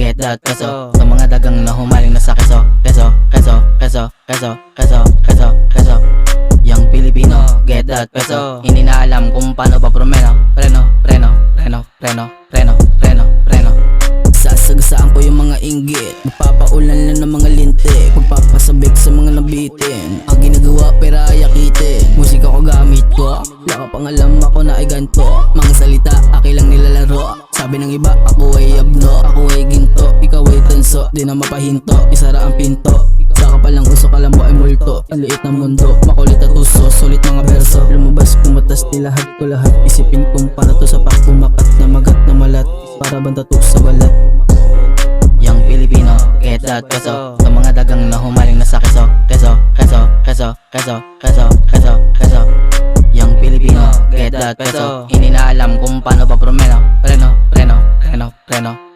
get that keso. Sa mga dagang na humaling na sa keso, keso, keso, keso, keso, keso, keso, keso. Yang Pilipino, get that peso. Hindi na alam kung paano ba promeno. Preno, preno, preno, preno, preno, preno, preno. Sasagasaan ko yung mga inggit, magpapaulan lang ng mga lintik, magpapasabik sa mga nabitin. Ang ginagawa pera ay akitin, musika ko gamit ko, wala ka pang alam ako na ay ganto. Mga salita aki lang nilalaro, sabi ng iba ako ay abno. Ako ay ginto, ikaw ay tanso, di na mapahinto, isara ang pinto. Saka palang usok, alam mo ay multo, ang liit ng mundo, makulit at uso, sulit mga berso. Lumabas kumatas nilahat ko lahat, isipin kong para to sa pagpumakat na magat na malat, para bang tattoo sa balat. Yang Pilipino, get that keso. Sa mga dagang na humaling na sa keso, keso, keso, keso, keso, keso, keso, keso. Yang Pilipino, get that peso. Hindi na alam kung paano ba promeno. Preno, preno, preno, preno,